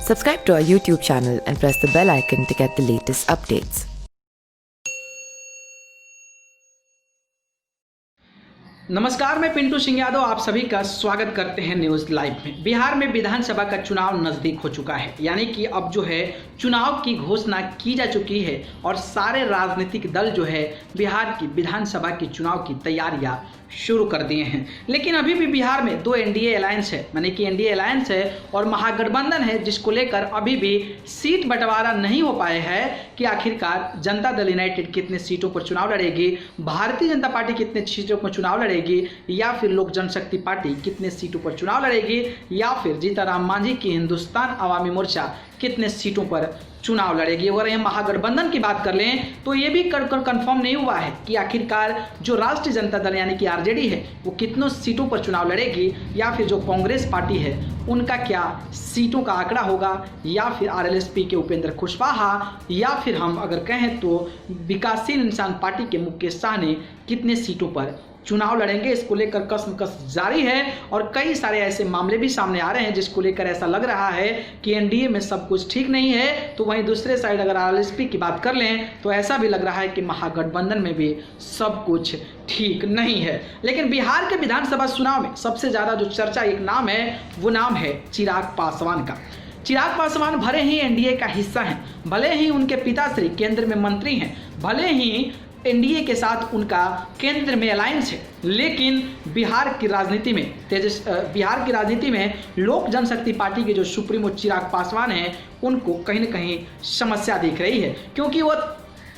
Subscribe to our YouTube channel and press the bell icon to get the latest updates. नमस्कार, मैं पिंटू सिंह यादव आप सभी का स्वागत करते हैं न्यूज़ लाइव में। बिहार में विधानसभा का चुनाव नज़दीक हो चुका है, यानी कि अब जो है चुनाव की घोषणा की जा चुकी है और सारे राजनीतिक दल जो है बिहार की विधानसभा के चुनाव की तैयारियां शुरू कर दिए हैं। लेकिन अभी भी बिहार में दो एनडीए अलायंस है, यानी कि एनडीए अलायंस है और महागठबंधन है, जिसको लेकर अभी भी सीट बंटवारा नहीं हो पाए है कि आखिरकार जनता दल यूनाइटेड कितने सीटों पर चुनाव लड़ेगी, भारतीय जनता पार्टी कितने सीटों पर चुनाव लड़ेगी, या फिर लोक जनशक्ति पार्टी कितने सीटों पर चुनाव लड़ेगी, या फिर जीतनराम मांझी की हिंदुस्तान आवामी मोर्चा कितने सीटों पर चुनाव लड़ेगी। अगर यह महागठबंधन की बात कर लें तो ये भी कंफर्म नहीं हुआ है कि आखिरकार जो राष्ट्रीय जनता दल यानी कि आरजेडी है वो कितनों सीटों पर चुनाव लड़ेगी, या फिर जो कांग्रेस पार्टी है उनका क्या सीटों का आंकड़ा होगा, या फिर आरएलएसपी के उपेंद्र कुशवाहा, या फिर हम अगर कहें तो विकासशील इंसान पार्टी के मुकेश साह ने कितने सीटों पर चुनाव लड़ेंगे। इसको लेकर कसमकस जारी है और कई सारे ऐसे मामले भी सामने आ रहे हैं जिसको लेकर ऐसा लग रहा है कि एनडीए में सब कुछ ठीक नहीं है। तो वहीं दूसरे साइड अगर आरएलएसपी की बात कर लें तो ऐसा भी लग रहा है कि महागठबंधन में भी सब कुछ ठीक नहीं है। लेकिन बिहार के विधानसभा चुनाव में सबसे ज़्यादा जो चर्चा एक नाम है वो नाम है चिराग पासवान का। चिराग पासवान भले ही एनडीए का हिस्सा हैं, भले ही उनके पिताश्री केंद्र में मंत्री हैं, भले ही एनडीए के साथ उनका केंद्र में अलायंस है, लेकिन बिहार की राजनीति में लोक जनशक्ति पार्टी के जो सुप्रीमो चिराग पासवान हैं उनको कहीं न कहीं समस्या दिख रही है, क्योंकि वो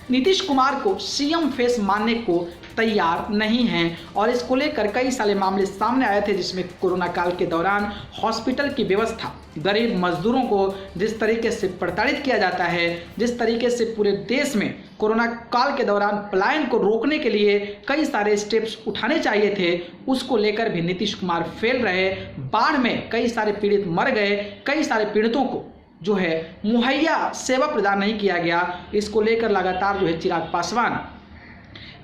नीतीश कुमार को सीएम फेस मानने को तैयार नहीं हैं। और इसको लेकर कई सारे मामले सामने आए थे, जिसमें कोरोना काल के दौरान हॉस्पिटल की व्यवस्था, गरीब मजदूरों को जिस तरीके से प्रताड़ित किया जाता है, जिस तरीके से पूरे देश में कोरोना काल के दौरान पलायन को रोकने के लिए कई सारे स्टेप्स उठाने चाहिए थे, उसको लेकर भी नीतीश कुमार फेल रहे। बाढ़ में कई सारे पीड़ित मर गए, कई सारे पीड़ितों को जो है मुहैया सेवा प्रदान नहीं किया गया। इसको लेकर लगातार जो है चिराग पासवान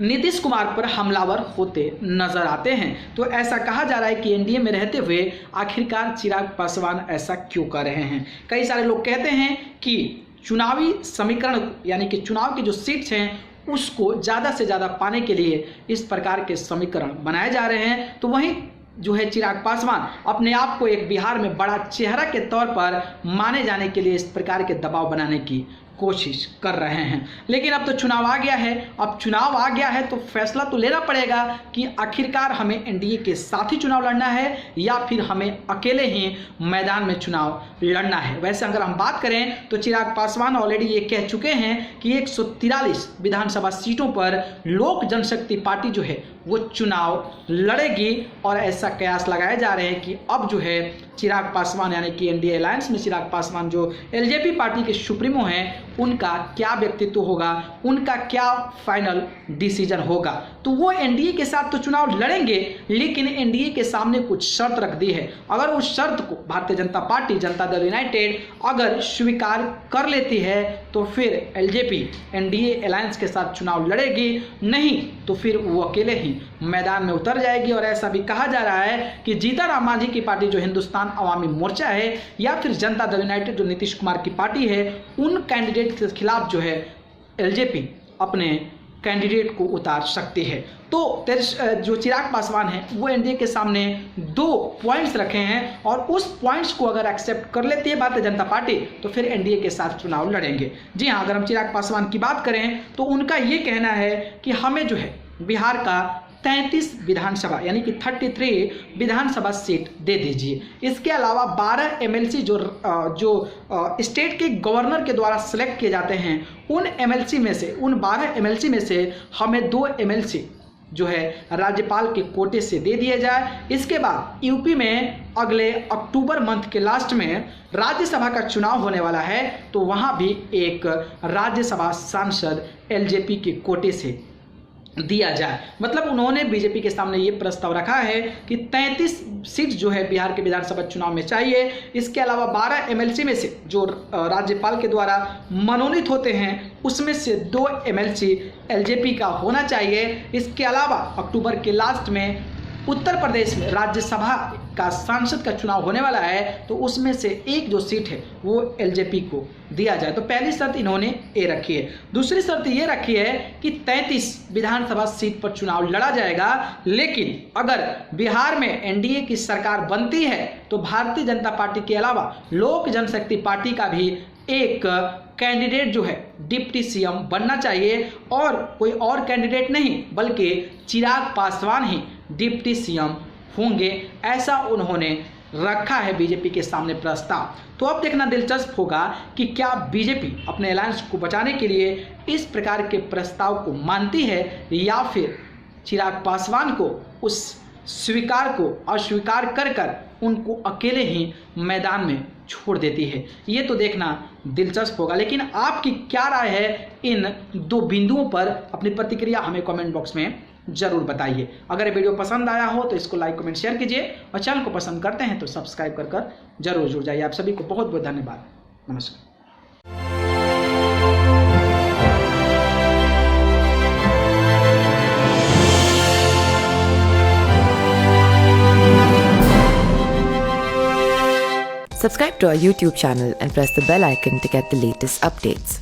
नीतीश कुमार पर हमलावर होते नजर आते हैं। तो ऐसा कहा जा रहा है कि एनडीए में रहते हुए आखिरकार चिराग पासवान ऐसा क्यों कर रहे हैं। कई सारे लोग कहते हैं कि चुनावी समीकरण यानी कि चुनाव की जो सीट्स हैं उसको ज़्यादा से ज़्यादा पाने के लिए इस प्रकार के समीकरण बनाए जा रहे हैं। तो वहीं जो है चिराग पासवान अपने आप को एक बिहार में बड़ा चेहरा के तौर पर माने जाने के लिए इस प्रकार के दबाव बनाने की कोशिश कर रहे हैं। लेकिन अब तो चुनाव आ गया है, अब चुनाव आ गया है तो फैसला तो लेना पड़ेगा कि आखिरकार हमें एनडीए के साथ ही चुनाव लड़ना है या फिर हमें अकेले ही मैदान में चुनाव लड़ना है। वैसे अगर हम बात करें तो चिराग पासवान ऑलरेडी ये कह चुके हैं कि 143 विधानसभा सीटों पर लोक जनशक्ति पार्टी जो है वो चुनाव लड़ेगी, और ऐसा कयास लगाए जा रहे हैं कि अब जो है चिराग पासवान यानी कि एनडीए अलायंस में चिराग पासवान जो एलजेपी पार्टी के सुप्रीमो हैं उनका क्या व्यक्तित्व होगा, उनका क्या फाइनल डिसीजन होगा। तो वो एनडीए के साथ तो चुनाव लड़ेंगे, लेकिन एनडीए के सामने कुछ शर्त रख दी है। अगर उस शर्त को भारतीय जनता पार्टी, जनता दल यूनाइटेड अगर स्वीकार कर लेती है तो फिर एलजेपी एनडीए अलायंस के साथ चुनाव लड़ेगी, नहीं तो फिर वो अकेले ही मैदान में उतर जाएगी। और ऐसा भी कहा जा रहा है कि जीतनराम मांझी की पार्टी जो हिंदुस्तान आवामी मोर्चा है या फिर जनता दल यूनाइटेड जो नीतीश कुमार की पार्टी है, उन कैंडिडेट के खिलाफ जो है एलजेपी अपने कैंडिडेट को उतार सकती है। तो जो चिराग पासवान है वो एनडीए के सामने 2 पॉइंट्स रखे हैं, और उस पॉइंट्स को अगर एक्सेप्ट कर लेती है भारतीय जनता पार्टी तो फिर एनडीए के साथ चुनाव लड़ेंगे। जी हाँ, अगर हम चिराग पासवान की बात करें तो उनका ये कहना है कि हमें जो है बिहार का 33 विधानसभा यानी कि 33 विधानसभा सीट दे दीजिए। इसके अलावा 12 एमएलसी जो स्टेट के गवर्नर के द्वारा सेलेक्ट किए जाते हैं, उन 12 एमएलसी में से हमें 2 एमएलसी जो है राज्यपाल के कोटे से दे दिया जाए। इसके बाद यूपी में अगले अक्टूबर मंथ के लास्ट में राज्यसभा का चुनाव होने वाला है, तो वहाँ भी एक राज्यसभा सांसद एलजेपी के कोटे से दिया जाए। मतलब उन्होंने बीजेपी के सामने ये प्रस्ताव रखा है कि 33 सीट जो है बिहार के विधानसभा चुनाव में चाहिए। इसके अलावा 12 एमएलसी में से जो राज्यपाल के द्वारा मनोनीत होते हैं उसमें से 2 एमएलसी एलजेपी का होना चाहिए। इसके अलावा अक्टूबर के लास्ट में उत्तर प्रदेश में राज्यसभा का सांसद का चुनाव होने वाला है तो उसमें से एक जो सीट है वो एलजेपी को दिया जाए। तो पहली शर्त इन्होंने ये रखी है। दूसरी शर्त ये रखी है कि 33 विधानसभा सीट पर चुनाव लड़ा जाएगा, लेकिन अगर बिहार में एनडीए की सरकार बनती है तो भारतीय जनता पार्टी के अलावा लोक जनशक्ति पार्टी का भी एक कैंडिडेट जो है डिप्टी सीएम बनना चाहिए, और कोई और कैंडिडेट नहीं बल्कि चिराग पासवान ही डिप्टी सीएम होंगे, ऐसा उन्होंने रखा है बीजेपी के सामने प्रस्ताव। तो अब देखना दिलचस्प होगा कि क्या बीजेपी अपने अलायंस को बचाने के लिए इस प्रकार के प्रस्ताव को मानती है या फिर चिराग पासवान को उस स्वीकार को अस्वीकार कर कर उनको अकेले ही मैदान में छोड़ देती है। ये तो देखना दिलचस्प होगा। लेकिन आपकी क्या राय है इन दो बिंदुओं पर? अपनी प्रतिक्रिया हमें कमेंट बॉक्स में जरूर बताइए। अगर ये वीडियो पसंद आया हो तो इसको लाइक कमेंट शेयर कीजिए, और चैनल को पसंद करते हैं तो सब्सक्राइब कर जरूर जुड़ जाइए। आप सभी को बहुत बहुत धन्यवाद। नमस्कार। Subscribe to our YouTube channel and press the bell icon to get the latest updates.